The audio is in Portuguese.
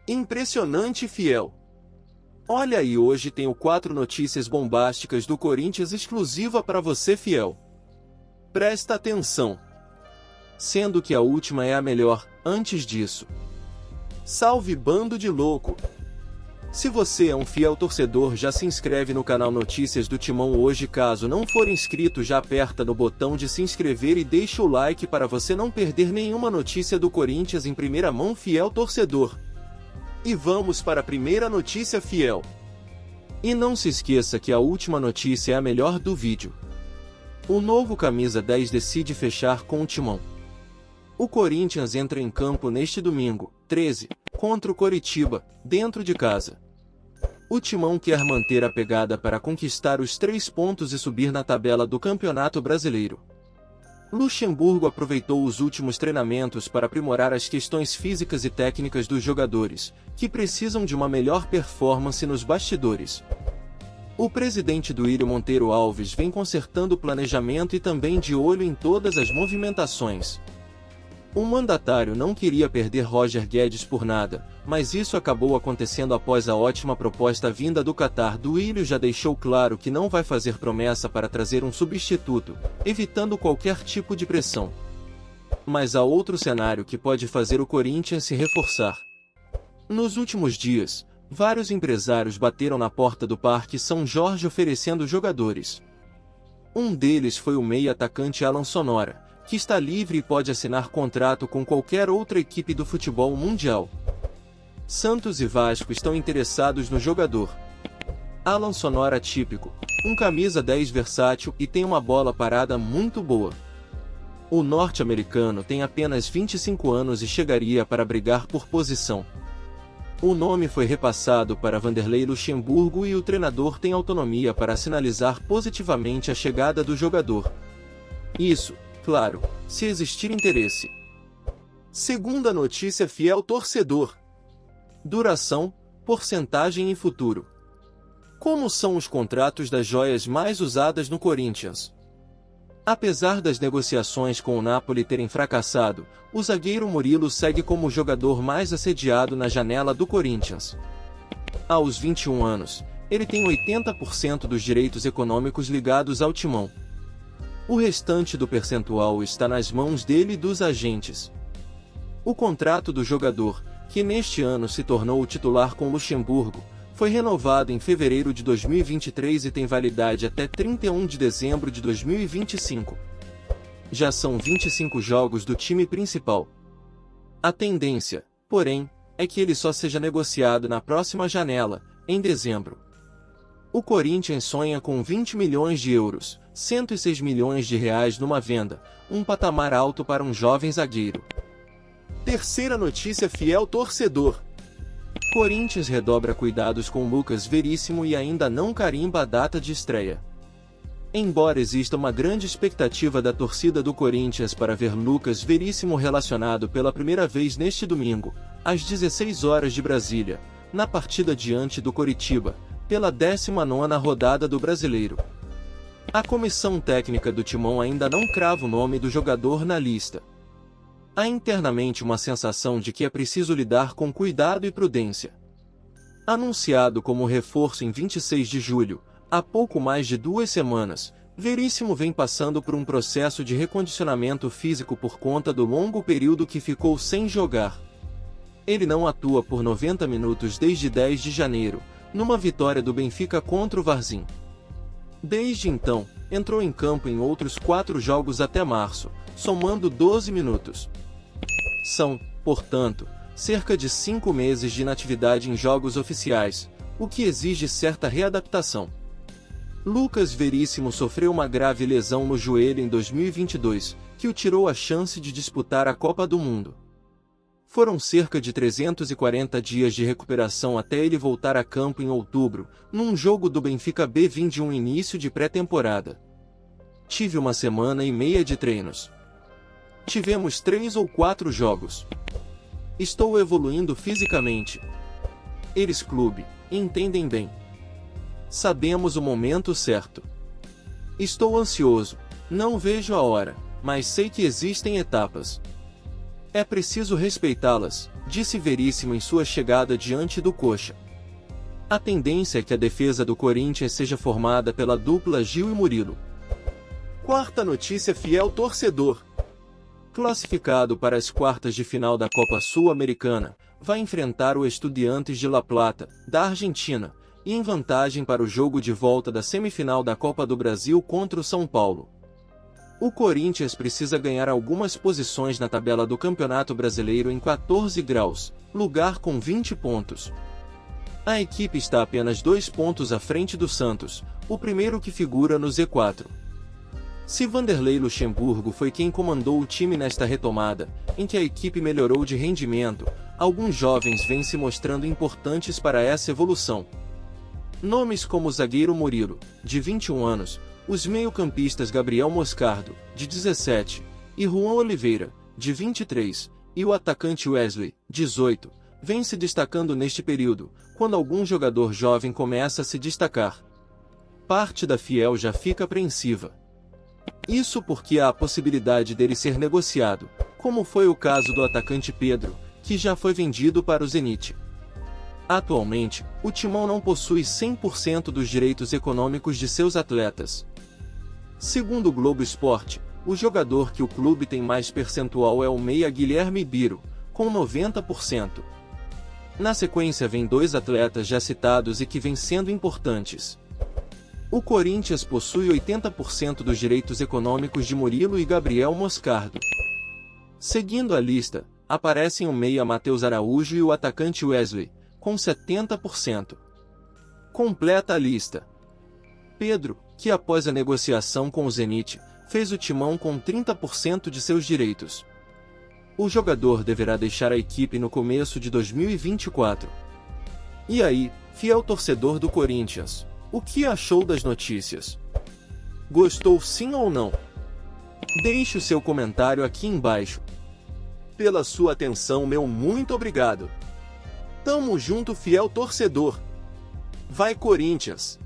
Impressionante, fiel! Olha aí, hoje tenho 4 notícias bombásticas do Corinthians exclusiva para você, fiel. Presta atenção! Sendo que a última é a melhor, antes disso. Salve, bando de louco! Se você é um fiel torcedor, já se inscreve no canal Notícias do Timão hoje. Caso não for inscrito, já aperta no botão de se inscrever e deixa o like para você não perder nenhuma notícia do Corinthians em primeira mão, fiel torcedor. E vamos para a primeira notícia, fiel. E não se esqueça que a última notícia é a melhor do vídeo. O novo camisa 10 decide fechar com o Timão. O Corinthians entra em campo neste domingo, 13, contra o Coritiba, dentro de casa. O Timão quer manter a pegada para conquistar os 3 pontos e subir na tabela do Campeonato Brasileiro. Luxemburgo aproveitou os últimos treinamentos para aprimorar as questões físicas e técnicas dos jogadores, que precisam de uma melhor performance nos bastidores. O presidente Duílio Monteiro Alves vem consertando o planejamento e também de olho em todas as movimentações. O mandatário não queria perder Roger Guedes por nada, mas isso acabou acontecendo após a ótima proposta vinda do Catar. Duílio já deixou claro que não vai fazer promessa para trazer um substituto, evitando qualquer tipo de pressão. Mas há outro cenário que pode fazer o Corinthians se reforçar. Nos últimos dias, vários empresários bateram na porta do Parque São Jorge oferecendo jogadores. Um deles foi o meia-atacante Alan Sonora, que está livre e pode assinar contrato com qualquer outra equipe do futebol mundial. Santos e Vasco estão interessados no jogador. Alan Sonora típico, um camisa 10 versátil e tem uma bola parada muito boa. O norte-americano tem apenas 25 anos e chegaria para brigar por posição. O nome foi repassado para Vanderlei Luxemburgo e o treinador tem autonomia para sinalizar positivamente a chegada do jogador. Isso, claro, se existir interesse. Segunda notícia, fiel torcedor. Duração, porcentagem e futuro. Como são os contratos das joias mais usadas no Corinthians? Apesar das negociações com o Napoli terem fracassado, o zagueiro Murilo segue como o jogador mais assediado na janela do Corinthians. Aos 21 anos, ele tem 80% dos direitos econômicos ligados ao Timão. O restante do percentual está nas mãos dele e dos agentes. O contrato do jogador, que neste ano se tornou o titular com Luxemburgo, foi renovado em fevereiro de 2023 e tem validade até 31 de dezembro de 2025. Já são 25 jogos do time principal. A tendência, porém, é que ele só seja negociado na próxima janela, em dezembro. O Corinthians sonha com 20 milhões de euros, 106 milhões de reais numa venda, um patamar alto para um jovem zagueiro. Terceira notícia, fiel torcedor. Corinthians redobra cuidados com Lucas Veríssimo e ainda não carimba a data de estreia. Embora exista uma grande expectativa da torcida do Corinthians para ver Lucas Veríssimo relacionado pela primeira vez neste domingo, às 16 horas de Brasília, na partida diante do Coritiba, pela 19ª rodada do Brasileiro. A comissão técnica do Timão ainda não crava o nome do jogador na lista. Há internamente uma sensação de que é preciso lidar com cuidado e prudência. Anunciado como reforço em 26 de julho, há pouco mais de 2 semanas, Veríssimo vem passando por um processo de recondicionamento físico por conta do longo período que ficou sem jogar. Ele não atua por 90 minutos desde 10 de janeiro, numa vitória do Benfica contra o Varzim. Desde então, entrou em campo em outros 4 jogos até março, somando 12 minutos. São, portanto, cerca de 5 meses de inatividade em jogos oficiais, o que exige certa readaptação. Lucas Veríssimo sofreu uma grave lesão no joelho em 2022, que o tirou a chance de disputar a Copa do Mundo. Foram cerca de 340 dias de recuperação até ele voltar a campo em outubro, num jogo do Benfica B vindo de um início de pré-temporada. Tive 1 semana e meia de treinos. Tivemos 3 ou 4 jogos. Estou evoluindo fisicamente. Eles clube, entendem bem. Sabemos o momento certo. Estou ansioso, não vejo a hora, mas sei que existem etapas. É preciso respeitá-las, disse Veríssimo em sua chegada diante do Coxa. A tendência é que a defesa do Corinthians seja formada pela dupla Gil e Murilo. Quarta notícia, fiel torcedor. Classificado para as quartas de final da Copa Sul-Americana, vai enfrentar o Estudiantes de La Plata, da Argentina, e em vantagem para o jogo de volta da semifinal da Copa do Brasil contra o São Paulo. O Corinthians precisa ganhar algumas posições na tabela do Campeonato Brasileiro em 14 graus, lugar com 20 pontos. A equipe está apenas 2 pontos à frente do Santos, o primeiro que figura no Z4. Se Vanderlei Luxemburgo foi quem comandou o time nesta retomada, em que a equipe melhorou de rendimento, alguns jovens vêm se mostrando importantes para essa evolução. Nomes como o zagueiro Murilo, de 21 anos, os meio-campistas Gabriel Moscardo, de 17, e Juan Oliveira, de 23, e o atacante Wesley, 18, vêm se destacando neste período, quando algum jogador jovem começa a se destacar. Parte da Fiel já fica apreensiva. Isso porque há a possibilidade dele ser negociado, como foi o caso do atacante Pedro, que já foi vendido para o Zenit. Atualmente, o Timão não possui 100% dos direitos econômicos de seus atletas. Segundo o Globo Esporte, o jogador que o clube tem mais percentual é o meia Guilherme Biro, com 90%. Na sequência vem 2 atletas já citados e que vêm sendo importantes. O Corinthians possui 80% dos direitos econômicos de Murilo e Gabriel Moscardo. Seguindo a lista, aparecem o meia Matheus Araújo e o atacante Wesley, com 70%. Completa a lista Pedro, que após a negociação com o Zenit, fez o Timão com 30% de seus direitos. O jogador deverá deixar a equipe no começo de 2024. E aí, fiel torcedor do Corinthians, o que achou das notícias? Gostou sim ou não? Deixe o seu comentário aqui embaixo. Pela sua atenção, meu muito obrigado. Tamo junto, fiel torcedor. Vai Corinthians!